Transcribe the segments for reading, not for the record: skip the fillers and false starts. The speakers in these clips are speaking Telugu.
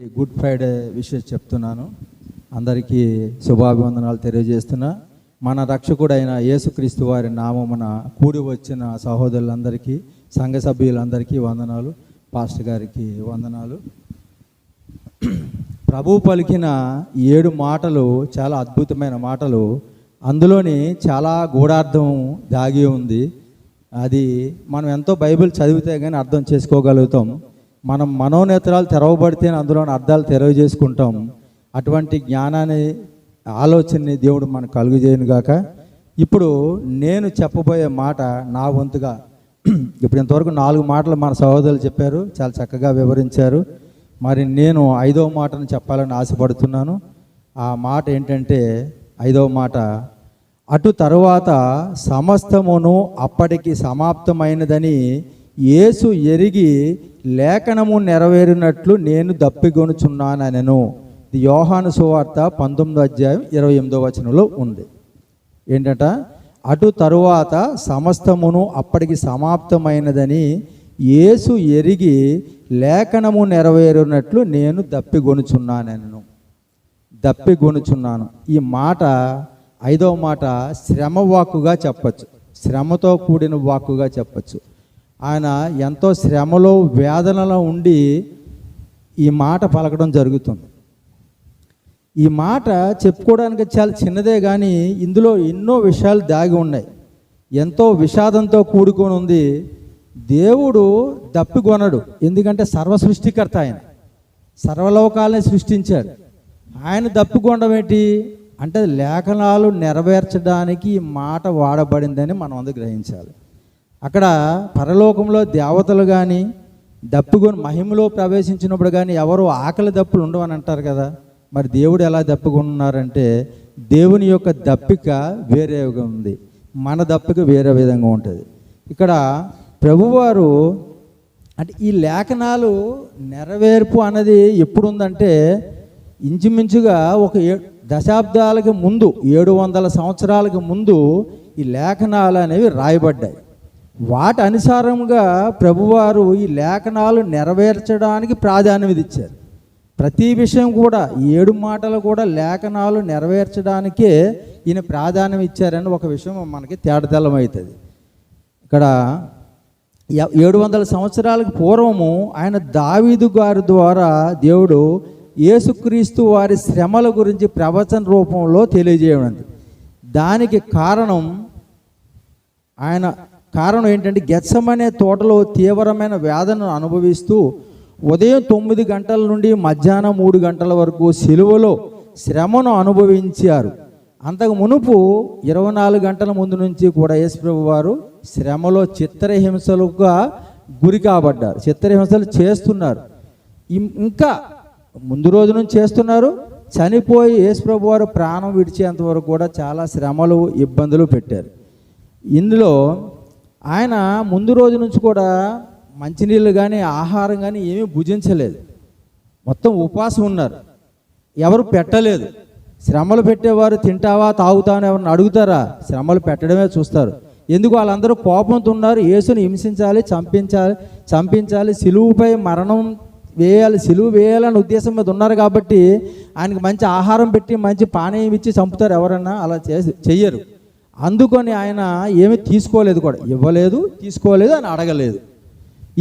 ఈ గుడ్ ఫ్రైడే విషయం చెప్తున్నాను. అందరికీ శుభాభివందనాలు తెలియజేస్తున్నా. మన రక్షకుడైన యేసుక్రీస్తు వారి నామమున కూడి వచ్చిన సహోదరులందరికీ, సంఘ సభ్యులందరికీ వందనాలు. పాస్టర్ గారికి వందనాలు. ప్రభు పలికిన 7 మాటలు చాలా అద్భుతమైన మాటలు. అందులోని చాలా గూఢార్థం దాగి ఉంది. అది మనం ఎంతో బైబిల్ చదివితే కానీ అర్థం చేసుకోగలుగుతాం. మనం మనోనేత్రాలు తెరవబడితే అందులోని అర్థాలు తెలియజేసుకుంటాం. అటువంటి జ్ఞానాన్ని, ఆలోచనని దేవుడు మనకు కలుగజేయను గాక. ఇప్పుడు నేను చెప్పబోయే మాట నా వంతుగా, ఇప్పుడు ఇంతవరకు 4 మాటలు మన సహోదరులు చెప్పారు, చాలా చక్కగా వివరించారు. మరి నేను 5వ మాటను చెప్పాలని ఆశపడుతున్నాను. ఆ మాట ఏంటంటే, 5వ మాట, అటు తరువాత సమస్తమును అప్పటికి సమాప్తమైనదని యేసు ఎరిగి లేఖనము నెరవేరినట్లు నేను దప్పిగొనుచున్నానెను. ఇది యోహాను సువార్త 19వ అధ్యాయం 28వ వచనంలో ఉంది. ఏంటంట, అటు తరువాత సమస్తమును అప్పటికి సమాప్తమైనదని యేసు ఎరిగి లేఖనము నెరవేరినట్లు నేను దప్పిగొనుచున్నానెను. దప్పిగొనుచున్నాను. ఈ మాట 5వ మాట శ్రమ వాక్కుగా చెప్పచ్చు, శ్రమతో కూడిన వాక్కుగా చెప్పచ్చు. ఆయన ఎంతో శ్రమలో, వేదనలో ఉండి ఈ మాట పలకడం జరుగుతుంది. ఈ మాట చెప్పుకోవడానికి చాలా చిన్నదే, కానీ ఇందులో ఎన్నో విషయాలు దాగి ఉన్నాయి. ఎంతో విషాదంతో కూడుకొని ఉంది. దేవుడు దప్పికొనడు, ఎందుకంటే సర్వ సృష్టికర్త ఆయన, సర్వలోకాలని సృష్టించాడు. ఆయన దప్పికొనడం ఏంటి అంటే, లేఖనాలు నెరవేర్చడానికి ఈ మాట వాడబడిందని మనం అందరూ గ్రహించాలి. అక్కడ పరలోకంలో దేవతలు కానీ దప్పికొని మహిమలో ప్రవేశించినప్పుడు కానీ ఎవరు ఆకలి దప్పులు ఉండవని అంటారు కదా. మరి దేవుడు ఎలా దప్పికొన్నారంటే, దేవుని యొక్క దప్పిక వేరేగా ఉంది, మన దప్పిక వేరే విధంగా ఉంటుంది. ఇక్కడ ప్రభువారు అంటే ఈ లేఖనాలు నెరవేర్పు అన్నది ఎప్పుడు ఉందంటే, ఇంచుమించుగా ఒక దశాబ్దాలకు ముందు, 700 సంవత్సరాలకు ముందు ఈ లేఖనాలు అనేవి రాయబడ్డాయి. వాటి అనుసారంగా ప్రభువారు ఈ లేఖనాలు నెరవేర్చడానికి ప్రాధాన్యత ఇచ్చారు. ప్రతి విషయం కూడా, 7 మాటలు కూడా లేఖనాలు నెరవేర్చడానికే ఈయన ప్రాధాన్యం ఇచ్చారని ఒక విషయం మనకి తేటతెల్లమవుతుంది. ఇక్కడ 700 సంవత్సరాలకు పూర్వము ఆయన దావీదు గారి ద్వారా దేవుడు యేసుక్రీస్తు వారి శ్రమల గురించి ప్రవచన రూపంలో తెలియజేయడం. దానికి కారణం ఏంటంటే, గెత్సెమనే తోటలో తీవ్రమైన వేదనను అనుభవిస్తూ ఉదయం 9 గంటల నుండి మధ్యాహ్నం 3 గంటల వరకు సిలువలో శ్రమను అనుభవించారు. అంతకు మునుపు 24 గంటల ముందు నుంచి కూడా యేసుప్రభు వారు శ్రమలో చిత్రహింసలుగా గురి కాబడ్డారు. చిత్రహింసలు చేస్తున్నారు, ఇంకా ముందు రోజు నుంచి చేస్తున్నారు. చనిపోయి యేసుప్రభు వారు ప్రాణం విడిచేంత వరకు కూడా చాలా శ్రమలు, ఇబ్బందులు పెట్టారు. ఇందులో ఆయన ముందు రోజు నుంచి కూడా మంచినీళ్ళు కానీ ఆహారం కానీ ఏమీ భుజించలేదు, మొత్తం ఉపవాసం ఉన్నారు. ఎవరు పెట్టలేదు. శ్రమలు పెట్టేవారు తింటావా తాగుతావా అని ఎవరిని అడుగుతారా? శ్రమలు పెట్టడమే చూస్తారు. ఎందుకు? వాళ్ళందరూ కోపంతో ఉన్నారు. యేసుని హింసించాలి, చంపించాలి, సిలువుపై మరణం వేయాలి, సిలువు వేయాలని ఉద్దేశం మీద ఉన్నారు. కాబట్టి ఆయనకి మంచి ఆహారం పెట్టి మంచి పానీయం ఇచ్చి చంపుతారు ఎవరన్నా? అలా చెయ్యరు. అందుకొని ఆయన ఏమీ తీసుకోలేదు కూడా, ఇవ్వలేదు, తీసుకోలేదు, అని అడగలేదు.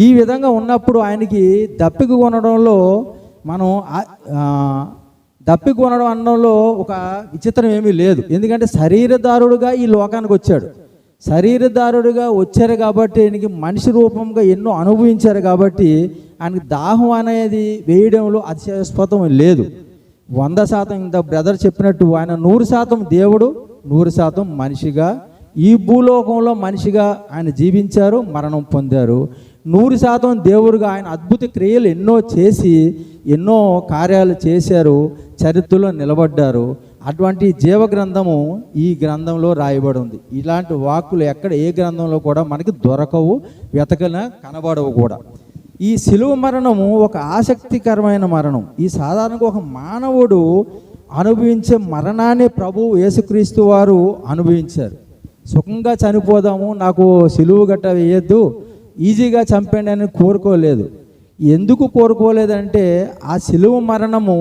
ఈ విధంగా ఉన్నప్పుడు ఆయనకి దప్పిక కొనడంలో దప్పిక కొనడం అనడంలో ఒక విచిత్రం ఏమీ లేదు. ఎందుకంటే శరీరధారుడుగా ఈ లోకానికి వచ్చాడు. శరీరధారుడుగా వచ్చారు కాబట్టి ఆయనకి మనిషి రూపంగా ఎన్నో అనుభవించారు కాబట్టి ఆయనకి దాహం అనేది వేయడంలో అతిశయాస్పదం లేదు. 100% ఇంత బ్రదర్ చెప్పినట్టు ఆయన 100% దేవుడు, 100% మనిషిగా ఈ భూలోకంలో మనిషిగా ఆయన జీవించారు, మరణం పొందారు. 100% దేవుడుగా ఆయన అద్భుత క్రియలు ఎన్నో చేసి ఎన్నో కార్యాలు చేశారు, చరిత్రలో నిలబడ్డారు. అటువంటి జీవ గ్రంథము ఈ గ్రంథంలో రాయబడి ఉంది. ఇలాంటి వాక్కులు ఎక్కడ ఏ గ్రంథంలో కూడా మనకి దొరకవు, వెతకన కనబడవు కూడా. ఈ శిలువ మరణము ఒక ఆసక్తికరమైన మరణం. ఈ సాధారణంగా ఒక మానవుడు అనుభవించే మరణాన్ని ప్రభువు యేసుక్రీస్తు వారు అనుభవించారు. సుఖంగా చనిపోదాము, నాకు సిలువ గట్ట వేయద్దు, ఈజీగా చంపండి అని కోరుకోలేదు. ఎందుకు కోరుకోలేదంటే ఆ శిలువ మరణము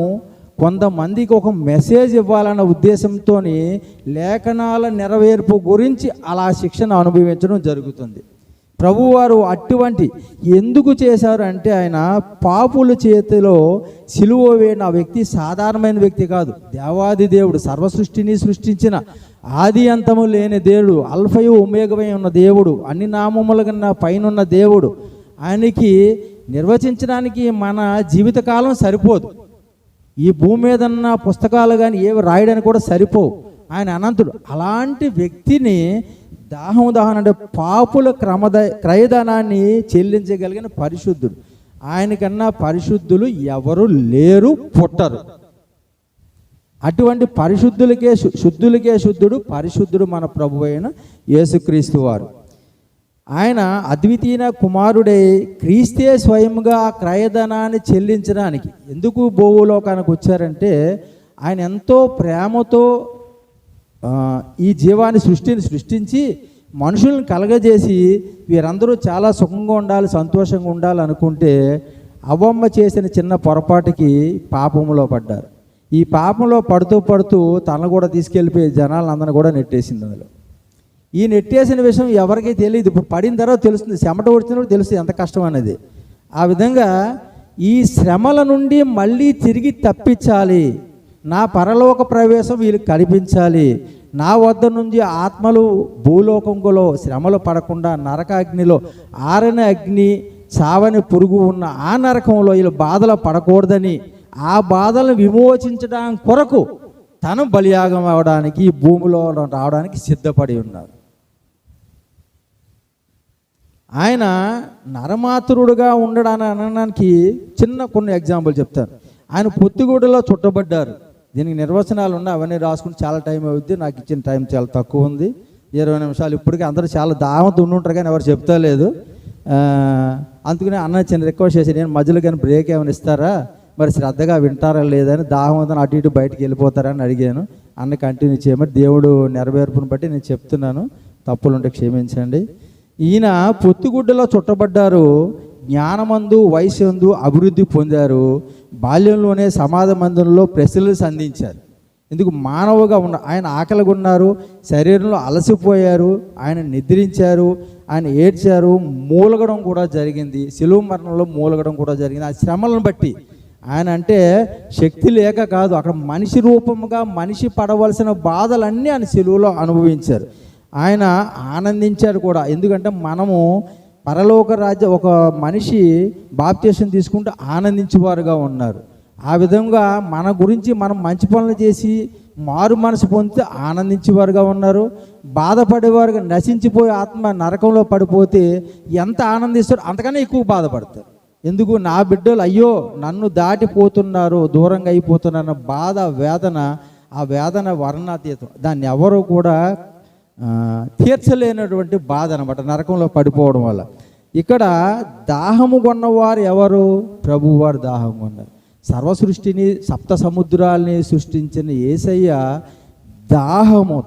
కొంతమందికి ఒక మెసేజ్ ఇవ్వాలన్న ఉద్దేశంతో లేఖనాల నెరవేర్పు గురించి అలా శిక్షణ అనుభవించడం జరుగుతుంది. ప్రభువారు అటువంటి ఎందుకు చేశారు అంటే ఆయన పాపుల చేతిలో సిలువ వేయన వ్యక్తి సాధారణమైన వ్యక్తి కాదు. దేవాది దేవుడు, సర్వసృష్టిని సృష్టించిన ఆది అంతము లేని దేవుడు, అల్ఫయు ఒమేగమై ఉన్న దేవుడు, అన్ని నామముల కన్నా పైనున్న దేవుడు. ఆయనకి నిర్వచించడానికి మన జీవితకాలం సరిపోదు. ఈ భూమి మీద ఉన్న పుస్తకాలు కానీ ఏవి రాయడానికి కూడా సరిపోవు. ఆయన అనంతుడు. అలాంటి వ్యక్తిని దాహం అంటే పాపుల క్రయధనాన్ని చెల్లించగలిగిన పరిశుద్ధుడు. ఆయనకన్నా పరిశుద్ధులు ఎవరు లేరు, పుట్టరు. అటువంటి శుద్ధులకే శుద్ధుడు, పరిశుద్ధుడు మన ప్రభువు అయిన యేసుక్రీస్తు వారు. ఆయన అద్వితీయ కుమారుడై క్రీస్తే స్వయంగా ఆ క్రయధనాన్ని చెల్లించడానికి ఎందుకు భూలోకానికి వచ్చారంటే ఆయన ఎంతో ప్రేమతో ఈ జీవాన్ని సృష్టించి మనుషులను కలగజేసి వీరందరూ చాలా సుఖంగా ఉండాలి, సంతోషంగా ఉండాలి అనుకుంటే అవ్వమ్మ చేసిన చిన్న పొరపాటుకి పాపంలో పడ్డారు. ఈ పాపంలో పడుతూ తనను కూడా తీసుకెళ్ళిపోయి జనాలందరినీ కూడా నెట్టేసింది. అందులో ఈ నెట్టేసిన విషయం ఎవరికీ తెలియదు. ఇప్పుడు పడిన తర్వాత తెలుస్తుంది, చెమట వచ్చినప్పుడు తెలుస్తుంది ఎంత కష్టం అనేది. ఆ విధంగా ఈ శ్రమల నుండి మళ్ళీ తిరిగి తప్పించాలి, నా పరలోక ప్రవేశం వీళ్ళకి కనిపించాలి, నా వద్ద నుంచి ఆత్మలు భూలోకంలో శ్రమలు పడకుండా నరకాగ్నిలో ఆరని అగ్ని చావని పురుగు ఉన్న ఆ నరకంలో వీళ్ళు బాధలు పడకూడదని ఆ బాధలను విమోచించడానికి కొరకు తను బలియాగం అవడానికి ఈ భూమిలో రావడానికి సిద్ధపడి ఉన్నారు. ఆయన నరమాతురుడుగా ఉండడాన్ని అనడానికి కొన్ని ఎగ్జాంపుల్ చెప్తాను. ఆయన పొత్తిగూడలో చుట్టబడ్డారు. దీనికి నిర్వచనాలు ఉన్నాయి, అవన్నీ రాసుకుని చాలా టైం అవుద్ది. నాకు ఇచ్చిన టైం చాలా తక్కువ ఉంది, 20 నిమిషాలు. ఇప్పటికీ అందరూ చాలా దాహంతో ఉండుంటారు కానీ ఎవరు చెప్తా లేదు. అందుకనే అన్న చిన్న రిక్వెస్ట్ చేసి, నేను మధ్యలో కానీ బ్రేక్ ఏమైనా ఇస్తారా, మరి శ్రద్ధగా వింటారా లేదని, దాహం ఉందని అటు ఇటు బయటికి వెళ్ళిపోతారని అడిగాను. అన్న కంటిన్యూ చేయమని దేవుడు నెరవేర్పును బట్టి నేను చెప్తున్నాను, తప్పులుంటే క్షమించండి. ఈయన పొత్తిగుడ్డలో చుట్టబడ్డారు, జ్ఞానమందు వయస్సు అభివృద్ధి పొందారు, బాల్యంలోనే సమాధ మందిరంలో ప్రశ్నలు సంధించారు. ఎందుకు మానవుగా ఆయన ఆకలిగా ఉన్నారు, శరీరంలో అలసిపోయారు, ఆయన నిద్రించారు, ఆయన ఏడ్చారు, మూలగడం కూడా జరిగింది, శిలువ మరణంలో మూలగడం కూడా జరిగింది. ఆ శ్రమలను బట్టి ఆయన అంటే శక్తి లేక కాదు, అక్కడ మనిషి రూపముగా మనిషి పడవలసిన బాధలన్నీ ఆయన శిలువలో అనుభవించారు. ఆయన ఆనందించారు కూడా. ఎందుకంటే మనము పరలోక రాజ్య ఒక మనిషి బాప్తీసం తీసుకుంటూ ఆనందించేవారుగా ఉన్నారు. ఆ విధంగా మన గురించి మనం మంచి పనులు చేసి మారు మనసు పొందితే ఆనందించేవారుగా ఉన్నారు. బాధపడేవారుగా నశించిపోయి ఆత్మ నరకంలో పడిపోతే ఎంత ఆనందిస్తారో అంతకన్నా ఎక్కువ బాధపడతారు. ఎందుకు, నా బిడ్డలు అయ్యో నన్ను దాటిపోతున్నారు, దూరంగా అయిపోతున్నారు బాధ, వేదన. ఆ వేదన వర్ణాతీతం, దాన్ని ఎవరు కూడా తీర్చలేనటువంటి బాధ అనమాట, నరకంలో పడిపోవడం వల్ల. ఇక్కడ దాహము కొన్నవారు ఎవరు? ప్రభువారు దాహం కొన్నారు. సర్వసృష్టిని సప్త సముద్రాల్ని సృష్టించిన యేసయ్య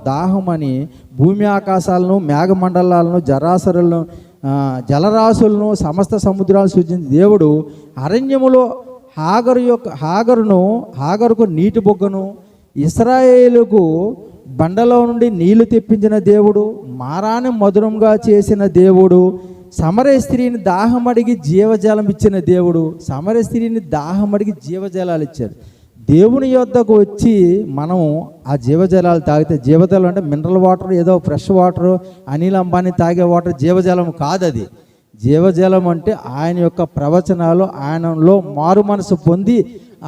దాహమని భూమి ఆకాశాలను మేఘమండలాలను జలరాశులను సమస్త సముద్రాలను సృష్టించిన దేవుడు అరణ్యములో హాగరుకు నీటి బొగ్గను, ఇశ్రాయేలుకు బండలో నుండి నీళ్లు తెప్పించిన దేవుడు, మారాన్ని మధురంగా చేసిన దేవుడు, సమరయ స్త్రీని దాహమడిగి జీవజలం ఇచ్చిన దేవుడు, సమరయ స్త్రీని దాహమడిగి జీవజలాలు ఇచ్చాడు. దేవుని యొద్దకు వచ్చి మనం ఆ జీవజలాలు తాగితే, జీవజలం అంటే మినరల్ వాటర్, ఏదో ఫ్రెష్ వాటర్, అనిల్ అంబానీ తాగే వాటర్ జీవజలం కాదు. అది జీవజలం అంటే ఆయన యొక్క ప్రవచనాలు, ఆయనలో మారు మనసు పొంది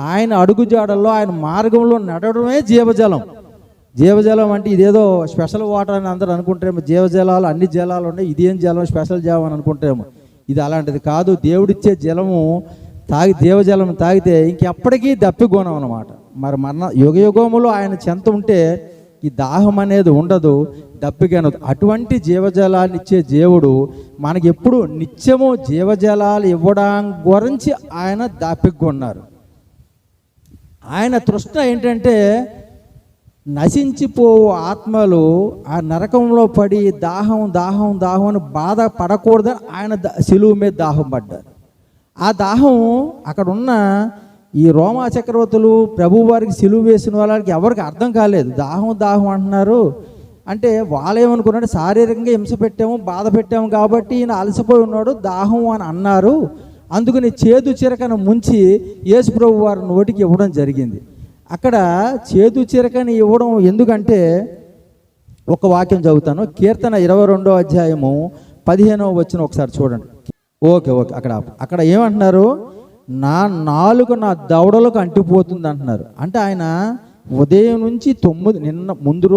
ఆయన అడుగుజాడల్లో ఆయన మార్గంలో నడవడమే జీవజలం. జీవజలం అంటే ఇదేదో స్పెషల్ వాటర్ అని అందరూ అనుకుంటారేమో. జీవజలాలు అన్ని జలాలు ఉన్నాయి, ఇదేం జలం స్పెషల్ జలం అని అనుకుంటారేమో. ఇది అలాంటిది కాదు. దేవుడిచ్చే జలము జీవజలం తాగితే ఇంకెప్పటికీ దప్పిగోనం అనమాట. మరి యుగయుగములో ఆయన చెంత ఉంటే ఈ దాహం అనేది ఉండదు, దప్పిగనదు. అటువంటి జీవజలాన్ని ఇచ్చే దేవుడు మనకి ఎప్పుడు నిత్యము జీవజలాలు ఇవ్వడం గురించి ఆయన దప్పిగొన్నారు. ఆయన తృష్ణ ఏంటంటే నశించిపోవు ఆత్మలు ఆ నరకంలో పడి దాహం అని బాధ పడకూడదని ఆయన శిలువ మీద దాహం పడ్డారు. ఆ దాహం అక్కడ ఉన్న ఈ రోమా చక్రవర్తులు ప్రభు వారికి సిలువ వేసిన వాళ్ళకి ఎవరికి అర్థం కాలేదు. దాహం దాహం అంటున్నారు అంటే వాళ్ళు ఏమనుకున్నాడు, శారీరకంగా హింస పెట్టాము, బాధ పెట్టాము కాబట్టి ఈయన అలసిపోయి ఉన్నాడు, దాహం అని అన్నారు. అందుకని చేదు చిరకను ముంచి యేసు ప్రభు వారి నోటికి ఇవ్వడం జరిగింది. అక్కడ చేదు చిరకని ఇవ్వడం ఎందుకంటే, ఒక వాక్యం చదువుతాను. కీర్తన 22వ అధ్యాయము 15వ వచనం ఒకసారి చూడండి. ఓకే అక్కడ ఏమంటున్నారు, నా నాలుక నా దవడలకు అంటిపోతుంది అంటున్నారు. అంటే ఆయన ఉదయం నుంచి 9 నిన్న ముందు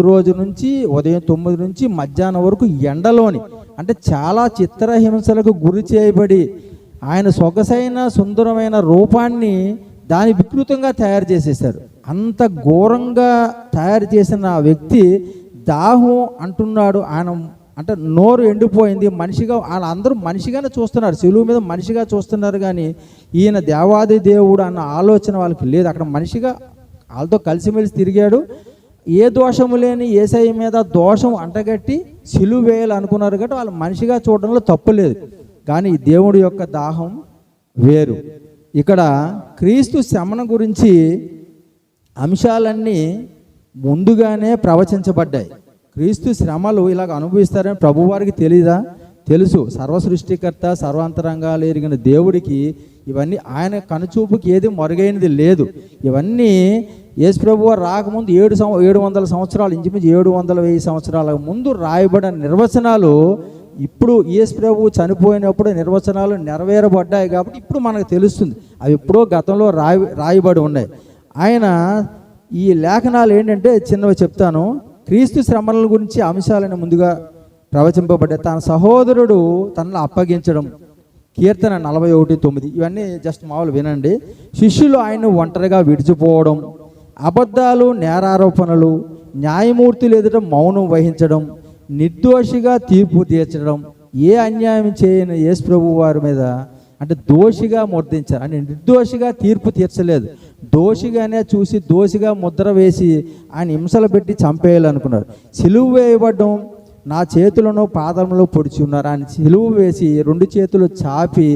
రోజు నుంచి ఉదయం 9 నుంచి మధ్యాహ్నం వరకు ఎండలోని, అంటే చాలా చిత్రహింసలకు గురి చేయబడి ఆయన సొగసైన సుందరమైన రూపాన్ని దాని వికృతంగా తయారు చేసేసారు. అంత ఘోరంగా తయారు చేసిన ఆ వ్యక్తి దాహం అంటున్నాడు. ఆయన అంటే నోరు ఎండిపోయింది, మనిషిగా వాళ్ళందరూ మనిషిగానే చూస్తున్నారు, సిలువ మీద మనిషిగా చూస్తున్నారు. కానీ ఈయన దేవాది దేవుడు అన్న ఆలోచన వాళ్ళకి లేదు. అక్కడ మనిషిగా వాళ్ళతో కలిసిమెలిసి తిరిగాడు. ఏ దోషము లేని యేసయ్య మీద దోషం అంటగట్టి సిలువ వేయాలనుకున్నారు కాబట్టి వాళ్ళు మనిషిగా చూడడంలో తప్పు లేదు. కానీ దేవుడి యొక్క దాహం వేరు. ఇక్కడ క్రీస్తు శ్రమను గురించి అంశాలన్నీ ముందుగానే ప్రవచించబడ్డాయి. క్రీస్తు శ్రమలు ఇలాగ అనుభవిస్తారని ప్రభువారికి తెలీదా? తెలుసు. సర్వ సృష్టికర్త సర్వాంతరంగాలు ఎరిగిన దేవుడికి ఇవన్నీ ఆయన కనుచూపుకి ఏది మరుగైనది లేదు. ఇవన్నీ యేసు ప్రభువారు రాకముందు 700 సంవత్సరాలు, ఇంచుమించు 700 సంవత్సరాల ముందు రాయబడిన నిర్వచనాలు ఇప్పుడు యేసు ప్రభువు చనిపోయినప్పుడు నిర్వచనాలు నెరవేరబడ్డాయి కాబట్టి ఇప్పుడు మనకు తెలుస్తుంది. అవి ఎప్పుడో గతంలో రాయబడి ఉన్నాయి. ఆయన ఈ లేఖనాలు ఏంటంటే చిన్నవి చెప్తాను. క్రీస్తు శ్రమల గురించి అంశాలను ముందుగా ప్రవచింపబడ్డాయి. తన సహోదరుడు తనను అప్పగించడం, కీర్తన 41:9, ఇవన్నీ జస్ట్ మామూలు వినండి. శిష్యులు ఆయన్ను ఒంటరిగా విడిచిపోవడం, అబద్ధాలు, నేరారోపణలు, న్యాయమూర్తులు ఎదుట మౌనం వహించడం, నిర్దోషిగా తీర్పు తీర్చడం. ఏ అన్యాయం చేయని యేసు ప్రభు వారి మీద అంటే దోషిగా ముద్రించారు. అంటే నిర్దోషిగా తీర్పు తీర్చలేదు, దోషిగానే చూసి దోషిగా ముద్ర వేసి ఆయన హింసలు పెట్టి చంపేయాలనుకున్నారు. సిలువ వేయబడ్డం, నా చేతులను పాదములో పొడిచి ఉన్నారు. ఆయన సిలువ వేసి 2 చేతులు చాపి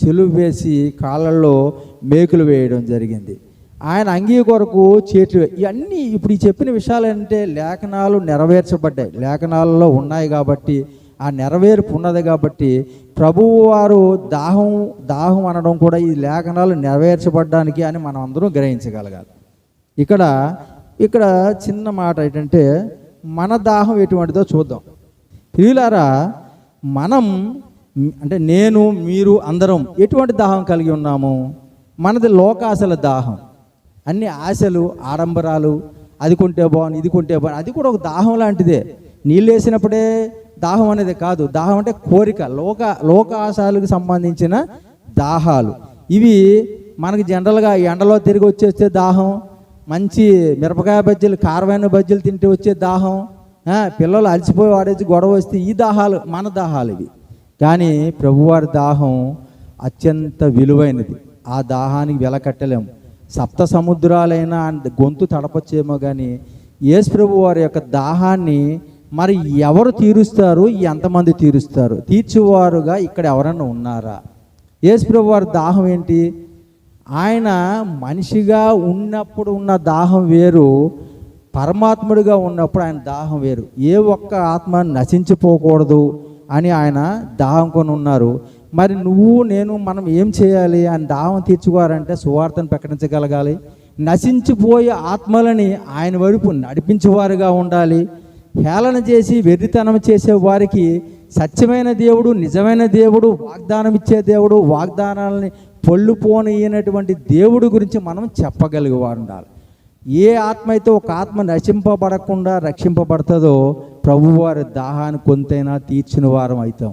సిలువ వేసి కాళ్ళల్లో మేకులు వేయడం జరిగింది. ఆయన అంగీ కొరకు చేతులు, ఇవన్నీ ఇప్పుడు ఈ చెప్పిన విషయాలు అంటే లేఖనాలు నెరవేర్చబడ్డాయి, లేఖనాలలో ఉన్నాయి కాబట్టి ఆ నెరవేర్పు ఉన్నది కాబట్టి ప్రభువు వారు దాహం అనడం కూడా ఈ లేఖనాలు నెరవేర్చబడ్డానికి అని మనం అందరం గ్రహించగలగాలి. ఇక్కడ చిన్న మాట ఏంటంటే మన దాహం ఎటువంటిదో చూద్దాం. ప్రియులారా, మనం అంటే నేను మీరు అందరం ఎటువంటి దాహం కలిగి ఉన్నాము? మనది లోకాశల దాహం. అన్ని ఆశలు, ఆడంబరాలు, అది కొంటే బాగుంది, ఇది కొంటే బాగుంది, అది కూడా ఒక దాహం లాంటిదే. నీళ్ళు వేసినప్పుడే దాహం అనేది కాదు. దాహం అంటే కోరిక, లోకాశాలకు సంబంధించిన దాహాలు. ఇవి మనకి జనరల్గా ఎండలో తిరిగి వచ్చేస్తే దాహం, మంచి మిరపకాయ బజ్జీలు, కారమైన బజ్జీలు తింటే వచ్చే దాహం, పిల్లలు అలసిపోయి వాడేసి గొడవ వస్తే ఈ దాహాలు మన దాహాలు ఇవి. కానీ ప్రభువారి దాహం అత్యంత విలువైనది. ఆ దాహానికి వెల కట్టలేము. సప్త సముద్రాలైనా గొంతు తడపచ్చేమో కానీ యేసు ప్రభు వారి యొక్క దాహాన్ని మరి ఎవరు తీరుస్తారు? ఎంతమంది తీరుస్తారు? తీర్చేవారుగా ఇక్కడ ఎవరన్నా ఉన్నారా? యేసు ప్రభు వారి దాహం ఏంటి? ఆయన మనిషిగా ఉన్నప్పుడు ఉన్న దాహం వేరు, పరమాత్ముడిగా ఉన్నప్పుడు ఆయన దాహం వేరు. ఏ ఒక్క ఆత్మ నశించిపోకూడదు అని ఆయన దాహం కొని ఉన్నారు. మరి నువ్వు నేను మనం ఏం చేయాలి? ఆయన దాహం తీర్చుకోవాలంటే సువార్తను ప్రకటించగలగాలి. నశించిపోయే ఆత్మలని ఆయన వైపు నడిపించేవారుగా ఉండాలి. హేళన చేసి వెర్రితనం చేసే వారికి సత్యమైన దేవుడు, నిజమైన దేవుడు, వాగ్దానం ఇచ్చే దేవుడు, వాగ్దానాలని పొల్లుపోనియనటువంటి దేవుడి గురించి మనం చెప్పగలిగేవారు ఉండాలి. ఏ ఆత్మ అయితే ఒక ఆత్మ నశింపబడకుండా రక్షింపబడుతుందో ప్రభువారి దాహాన్ని కొంతైనా తీర్చిన వారం అవుతాం.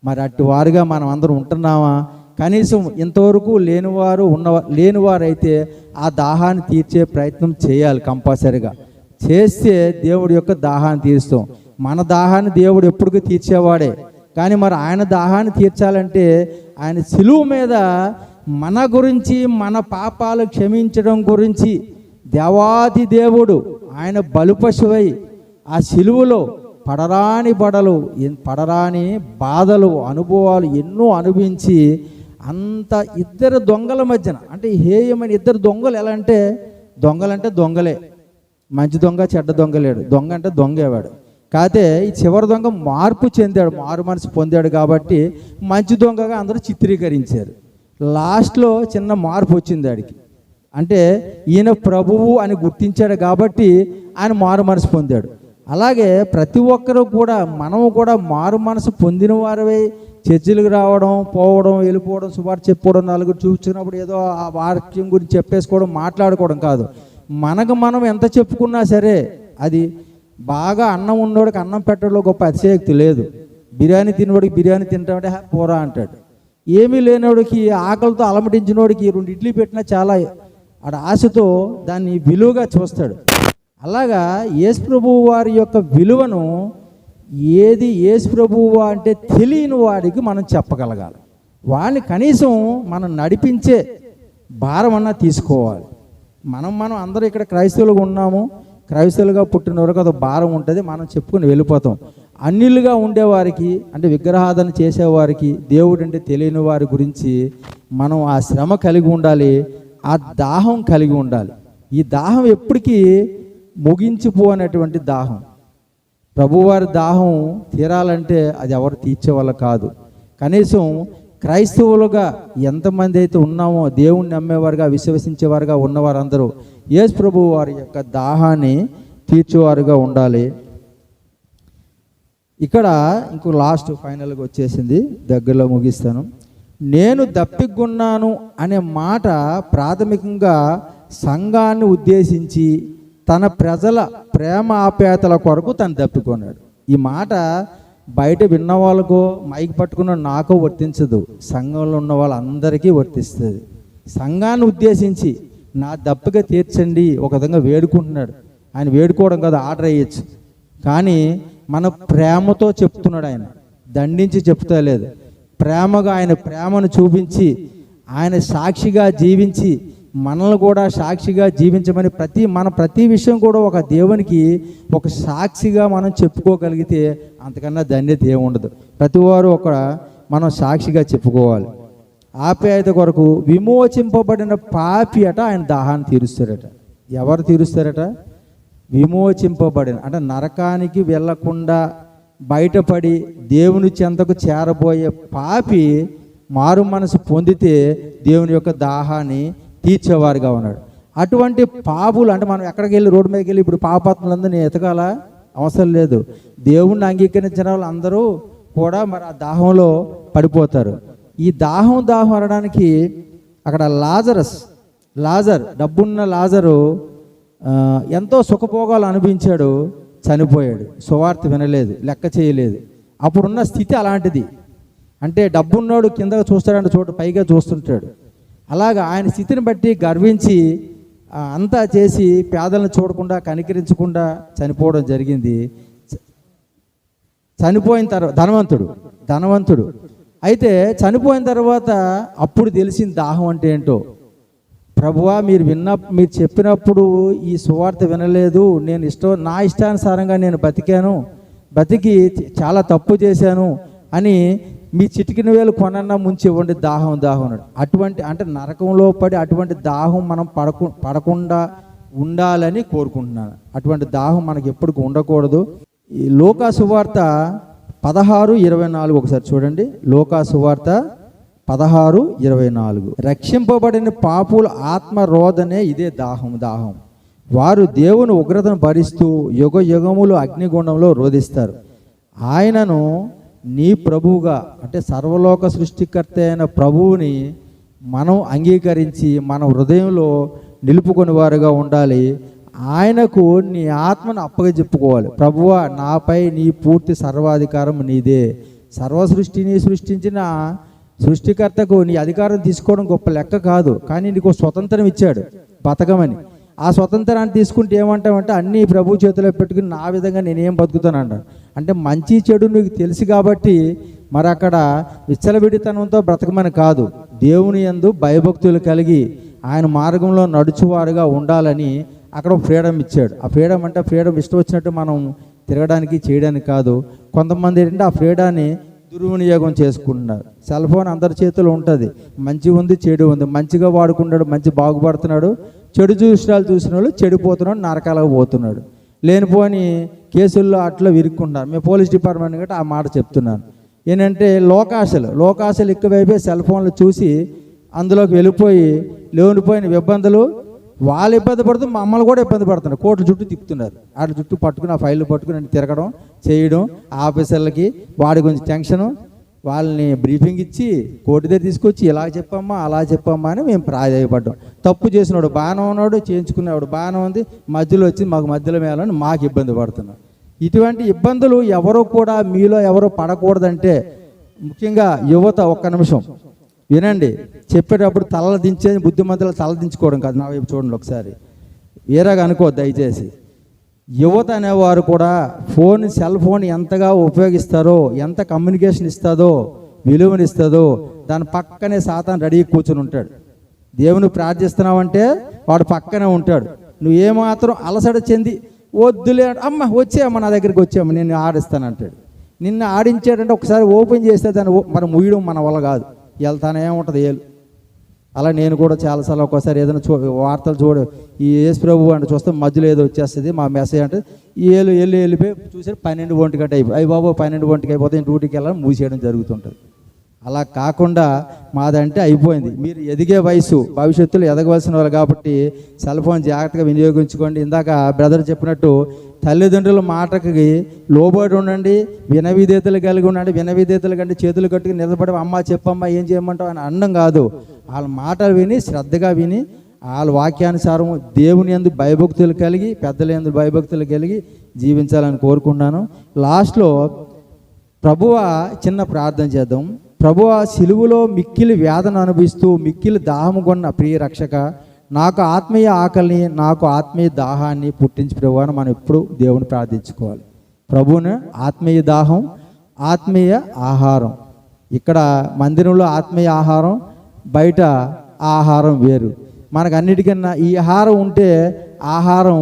మరి అటు వారుగా మనం అందరం ఉంటున్నామా? కనీసం ఇంతవరకు లేనివారు అయితే ఆ దాహాన్ని తీర్చే ప్రయత్నం చేయాలి. కంపల్సరిగా చేస్తే దేవుడి యొక్క దాహాన్ని తీరుస్తాం. మన దాహాన్ని దేవుడు ఎప్పటికీ తీర్చేవాడే. కానీ మరి ఆయన దాహాన్ని తీర్చాలంటే ఆయన సిలువ మీద మన గురించి, మన పాపాలు క్షమించడం గురించి దేవాది దేవుడు ఆయన బలిపశువై ఆ సిలువలో పడరాని బడలు, పడరాని బాధలు, అనుభవాలు ఎన్నో అనుభవించి అంత ఇద్దరు దొంగల మధ్యన, అంటే హేయమైన ఇద్దరు దొంగలు. ఎలా అంటే దొంగలంటే దొంగలే, మంచి దొంగ చెడ్డ దొంగ లేడు, దొంగ అంటే దొంగేవాడు. కాకపోతే ఈ చివరి దొంగ మార్పు చెందాడు, మారు మనసు పొందాడు కాబట్టి మంచి దొంగగా అందరూ చిత్రీకరించారు. లాస్ట్లో చిన్న మార్పు వచ్చింది ఆడికి, అంటే ఈయన ప్రభువు అని గుర్తించాడు కాబట్టి ఆయన మారు మనసు పొందాడు. అలాగే ప్రతి ఒక్కరూ కూడా, మనము కూడా మారు మనసు పొందిన వారవే చర్చిలకు రావడం, పోవడం, వెళ్ళిపోవడం, సువార్త చెప్పుకోవడం, నలుగురు చూస్తున్నప్పుడు ఏదో ఆ వాక్యం గురించి చెప్పేసుకోవడం, మాట్లాడుకోవడం కాదు. మనకు మనం ఎంత చెప్పుకున్నా సరే, అది బాగా అన్నం ఉన్నోడికి అన్నం పెట్టడంలో గొప్ప అతిశయోక్తి లేదు. బిర్యానీ తినవాడికి బిర్యానీ తింటామంటే పోరా అంటాడు. ఏమీ లేనివాడికి, ఆకలితో అలమటించినోడికి 2 ఇడ్లీ పెట్టినా చాలా ఆడ ఆశతో దాన్ని విలువగా చూస్తాడు. అలాగా యేసు ప్రభువు వారి యొక్క విలువను ఏది యేసు ప్రభువు అంటే తెలియని వాడికి మనం చెప్పగలగాలి. వాడిని కనీసం మనం నడిపించే భారం అన్నా తీసుకోవాలి. మనం అందరూ ఇక్కడ క్రైస్తవులుగా ఉన్నాము, క్రైస్తవులుగా పుట్టిన వరకు అది భారం ఉంటుంది, మనం చెప్పుకుని వెళ్ళిపోతాం. అన్యులుగా ఉండేవారికి, అంటే విగ్రహాధన చేసేవారికి, దేవుడు అంటే తెలియని వారి గురించి మనం ఆ శ్రమ కలిగి ఉండాలి, ఆ దాహం కలిగి ఉండాలి. ఈ దాహం ఎప్పటికీ ముగించిపోనటువంటి దాహం. ప్రభువారి దాహం తీరాలంటే అది ఎవరు తీర్చే వల్ల కాదు. కనీసం క్రైస్తవులుగా ఎంతమంది అయితే ఉన్నామో, దేవుణ్ణి నమ్మేవారుగా, విశ్వసించేవారుగా ఉన్నవారందరూ యేసు ప్రభువు వారి యొక్క దాహాన్ని తీర్చేవారుగా ఉండాలి. ఇక్కడ ఇంకో లాస్ట్ ఫైనల్గా వచ్చేసింది, దగ్గరలో ముగిస్తాను. నేను దప్పికొన్నాను అనే మాట ప్రాథమికంగా సంఘాన్ని ఉద్దేశించి తన ప్రజల ప్రేమ ఆప్యాయతల కొరకు తను దప్పికొన్నాడు. ఈ మాట బయట విన్న వాళ్ళకో, మైక్ పట్టుకున్న నాకో వర్తించదు, సంఘంలో ఉన్న వాళ్ళందరికీ వర్తిస్తుంది. సంఘాన్ని ఉద్దేశించి నా దప్పిక తీర్చండి ఒక విధంగా వేడుకుంటున్నాడు. ఆయన వేడుకోవడం కాదు, ఆర్డర్ అయ్యచ్చు. కానీ మన ప్రేమతో చెప్తున్నాడు, ఆయన దండించి చెప్తా లేదు. ప్రేమగా ఆయన ప్రేమను చూపించి, ఆయన సాక్షిగా జీవించి మనల్ని కూడా సాక్షిగా జీవించమని ప్రతి విషయం కూడా ఒక దేవునికి ఒక సాక్షిగా మనం చెప్పుకోగలిగితే అంతకన్నా ధన్యత ఏముండదు. ప్రతివారు మనం సాక్షిగా చెప్పుకోవాలి. ఆప్యాయత కొరకు విమోచింపబడిన పాపి అట ఆయన దాహాన్ని తీరుస్తారట. ఎవరు తీరుస్తారట? విమోచింపబడిన, అంటే నరకానికి వెళ్లకుండా బయటపడి దేవుని చెంతకు చేరబోయే పాపి మారు మనసు పొందితే దేవుని యొక్క దాహాన్ని తీర్చేవారుగా ఉన్నాడు. అటువంటి పాపులు, అంటే మనం ఎక్కడికి వెళ్ళి రోడ్డు మీదకి వెళ్ళి ఇప్పుడు పాపాత్ములందరినీ ఎతకాల అవసరం లేదు. దేవుణ్ణి అంగీకరించిన వాళ్ళు అందరూ కూడా మరి ఆ దాహంలో పడిపోతారు. ఈ దాహం అనడానికి అక్కడ లాజర్ డబ్బున్న లాజరు ఎంతో సుఖభోగాలు అనుభవించాడు, చనిపోయాడు. సువార్త వినలేదు, లెక్క చేయలేదు. అప్పుడున్న స్థితి అలాంటిది. అంటే డబ్బున్నాడు కిందగా చూస్తాడంటే చోటు పైగా చూస్తుంటాడు. అలాగా ఆయన స్థితిని బట్టి గర్వించి అంతా చేసి పేదలను చూడకుండా, కనికరించకుండా చనిపోవడం జరిగింది. చనిపోయిన తర్వాత ధనవంతుడు అయితే చనిపోయిన తర్వాత అప్పుడు తెలిసిన దాహం అంటే ఏంటో. ప్రభువా, మీరు చెప్పినప్పుడు ఈ సువార్త వినలేదు, నా ఇష్టానుసారంగా నేను బతికి చాలా తప్పు చేశాను అని మీ చిటికిన వేలు కొనన్నా ముంచి ఇవ్వండి, దాహం అన్నాడు. అటువంటి, అంటే నరకంలో పడి అటువంటి దాహం మనం పడకుండా ఉండాలని కోరుకుంటున్నాను. అటువంటి దాహం మనకి ఎప్పటికీ ఉండకూడదు. ఈ లోకా సువార్త 16:24 ఒకసారి చూడండి. లోకా సువార్త 16:24. రక్షింపబడిన పాపుల ఆత్మరోధనే ఇదే దాహం. వారు దేవుని ఉగ్రతను భరిస్తూ యుగములు అగ్నిగుండంలో రోధిస్తారు. ఆయనను నీ ప్రభువుగా, అంటే సర్వలోక సృష్టికర్త అయిన ప్రభువుని మనం అంగీకరించి మన హృదయంలో నిలుపుకొని వారుగా ఉండాలి. ఆయనకు నీ ఆత్మను అప్పగజెప్పుకోవాలి. ప్రభువా, నాపై నీ పూర్తి సర్వాధికారం నీదే. సర్వసృష్టిని సృష్టించిన సృష్టికర్తకు నీ అధికారం తీసుకోవడం గొప్ప లెక్క కాదు, కానీ నీకు స్వతంత్రం ఇచ్చాడు బతకమని. ఆ స్వతంత్రాన్ని తీసుకుంటే ఏమంటామంటే అన్నీ ప్రభు చేతిలో పెట్టుకుని నా విధంగా నేనేం బతుకుతానంట. అంటే మంచి చెడు నీకు తెలుసు కాబట్టి మరి అక్కడ విచ్చలవిడితనంతో బ్రతకమని కాదు, దేవుని యందు భయభక్తులు కలిగి ఆయన మార్గంలో నడుచువారుగా ఉండాలని అక్కడ ఫ్రీడమ్ ఇచ్చాడు. ఆ ఫ్రీడమ్ అంటే ఫ్రీడమ్ ఇష్టం వచ్చినట్టు మనం తిరగడానికి చేయడానికి కాదు. కొంతమంది ఏంటంటే ఆ ఫ్రీడాన్ని దుర్వినియోగం చేసుకుంటున్నారు. సెల్ ఫోన్ అందరి చేతిలో ఉంటుంది, మంచి ఉంది చెడు ఉంది. మంచిగా వాడుకుంటాడు, మంచి బాగుపడుతున్నాడు. చెడు చూసినాలు చూసిన వాళ్ళు చెడిపోతున్నాడు, నరకాలకు పోతున్నాడు. లేనిపోని కేసుల్లో అట్లా విరుక్కుంటున్నారు. మేము పోలీస్ డిపార్ట్మెంట్ గట్రా ఆ మాట చెప్తున్నాను. ఏంటంటే లోకాశలు ఎక్కువైపోయి సెల్ ఫోన్లు చూసి అందులోకి వెళ్ళిపోయి లేనిపోయిన ఇబ్బందులు వాళ్ళు ఇబ్బంది పడుతూ మమ్మల్ని కూడా ఇబ్బంది పడుతున్నారు. కోర్టు చుట్టూ తిప్పుతున్నారు. వాటి చుట్టూ పట్టుకుని ఆ ఫైళ్ళు పట్టుకుని తిరగడం చేయడం, ఆఫీసర్లకి వాడి గురించి టెన్షను, వాళ్ళని బ్రీఫింగ్ ఇచ్చి కోర్టు దగ్గర తీసుకొచ్చి ఇలా చెప్పమ్మా అలా చెప్పమ్మా అని మేము ప్రాధాయపడ్డాం. తప్పు చేసినాడు బాగానే ఉన్నాడు, చేయించుకునేవాడు బాగానే ఉంది, మధ్యలో వచ్చి మాకు మధ్యలో మేలని మాకు ఇబ్బంది పడుతున్నాం. ఇటువంటి ఇబ్బందులు ఎవరో కూడా మీలో ఎవరో పడకూడదంటే, ముఖ్యంగా యువత ఒక్క నిమిషం వినండి. చెప్పేటప్పుడు తలలు దించేది బుద్ధిమంతులు తల దించుకోవడం కాదు. నా వైపు చూడండి ఒకసారి, వేరేగా అనుకోవద్దు దయచేసి. యువత అనేవారు కూడా సెల్ ఫోన్ ఎంతగా ఉపయోగిస్తారో, ఎంత కమ్యూనికేషన్ ఇస్తుందో, విలువనిస్తుందో, దాని పక్కనే సాతాను రెడీ కూర్చొని ఉంటాడు. దేవుని ప్రార్థిస్తున్నావంటే వాడు పక్కనే ఉంటాడు. నువ్వు ఏమాత్రం అలసట చెంది వద్దులే అమ్మ వచ్చేయమ్మ నా దగ్గరికి వచ్చామ్మ నేను ఆడిస్తానంటాడు. నిన్ను ఆడించాడంటే ఒకసారి ఓపెన్ చేస్తే దాన్ని మనం ముయ్యడం మన వల్ల కాదు, వెళ్తానే ఉంటుంది ఏలు. అలా నేను కూడా చాలాసార్లు ఒక్కోసారి ఏదైనా వార్తలు ఈ యేసు ప్రభు అంటే చూస్తే మధ్యలో ఏదో వచ్చేస్తుంది మా మెసేజ్ అంటే ఈ వెళ్ళిపోయి చూసారు 12 ఒంటికి అయిపోయి అయ్యి బాబు 12 ఒంటికి అయిపోతే డ్యూటీకి వెళ్ళాలని మూసేయడం జరుగుతుంటుంది. అలా కాకుండా మాదంటే అయిపోయింది. మీరు ఎదిగే వయసు, భవిష్యత్తులో ఎదగవలసిన వాళ్ళు కాబట్టి సెల్ ఫోన్ జాగ్రత్తగా వినియోగించుకోండి. ఇందాక బ్రదర్ చెప్పినట్టు తల్లిదండ్రుల మాటకి లోబడి ఉండండి, వినవిధేతలు కలిగి ఉండండి. వినవిధేతలు కంటే చేతులు కట్టుకుని నిలబడి అమ్మ చెప్పమ్మా ఏం చేయమంటావు అని అనడం కాదు. వాళ్ళ మాటలు విని శ్రద్ధగా విని వాళ్ళ వాక్యానుసారం దేవుని యందు భయభక్తులు కలిగి, పెద్దల యందు భయభక్తులు కలిగి జీవించాలని కోరుకుంటున్నాను. లాస్ట్లో ప్రభువా చిన్న ప్రార్థన చేద్దాం. ప్రభువా సిలువలో మిక్కిలి వేదన అనుభవిస్తూ మిక్కిలి దాహము కొన్న ప్రియ రక్షక, నాకు ఆత్మీయ ఆకలిని, నాకు ఆత్మీయ దాహాన్ని పుట్టించి ప్రభువా అని మనం ఎప్పుడు దేవుని ప్రార్థించుకోవాలి. ప్రభువుని ఆత్మీయ దాహం, ఆత్మీయ ఆహారం. ఇక్కడ మందిరంలో ఆత్మీయ ఆహారం, బయట ఆహారం వేరు. మనకు అన్నిటికన్నా ఈ ఆహారం ఉంటే ఆహారం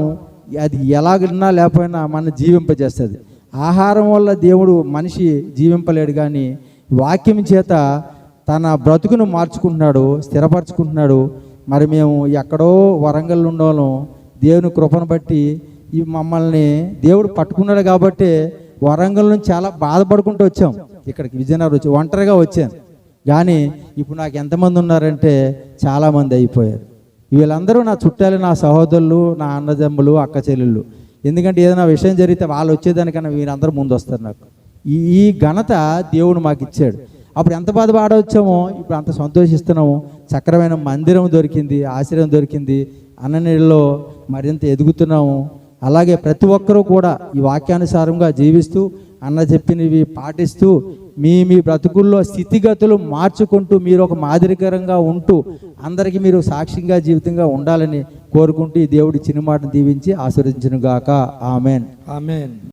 అది ఎలాగన్నా లేకపోయినా మన జీవింపజేస్తుంది. ఆహారం వల్ల దేవుడు మనిషి జీవింపలేడు, కానీ వాక్యం చేత తన బ్రతుకును మార్చుకుంటున్నాడు, స్థిరపరచుకుంటున్నాడు. మరి మేము ఎక్కడో వరంగల్ ఉండోళ్ళం దేవుని కృపను బట్టి ఈ మమ్మల్ని దేవుడు పట్టుకున్నాడు కాబట్టి వరంగల్ నుంచి చాలా బాధపడుకుంటూ వచ్చాం. ఇక్కడికి విజయనగరం వచ్చి ఒంటరిగా వచ్చాను. కానీ ఇప్పుడు నాకు ఎంతమంది ఉన్నారంటే చాలామంది అయిపోయారు. వీళ్ళందరూ నా చుట్టాలు, నా సహోదరులు, నా అన్నదమ్ములు, అక్క చెల్లెళ్ళు. ఎందుకంటే ఏదైనా విషయం జరిగితే వాళ్ళు వచ్చేదానికన్నా వీరందరూ ముందు వస్తారు. నాకు ఈ ఘనత దేవుడు మాకు ఇచ్చాడు. అప్పుడు ఎంత బాధపడవచ్చామో ఇప్పుడు అంత సంతోషిస్తున్నాము. చక్రమైన మందిరం దొరికింది, ఆశ్రయం దొరికింది, అన్ననీళ్ళలో మరింత ఎదుగుతున్నాము. అలాగే ప్రతి ఒక్కరూ కూడా ఈ వాక్యానుసారంగా జీవిస్తూ అన్న చెప్పినవి పాటిస్తూ మీ బ్రతుకుల్లో స్థితిగతులు మార్చుకుంటూ మీరు ఒక మాదిరికరంగా ఉంటూ అందరికీ మీరు సాక్షిగా జీవితంగా ఉండాలని కోరుకుంటూ ఈ దేవుడి చిన్న మాటను దీవించి ఆశీర్వదించును గాక. ఆమెన్.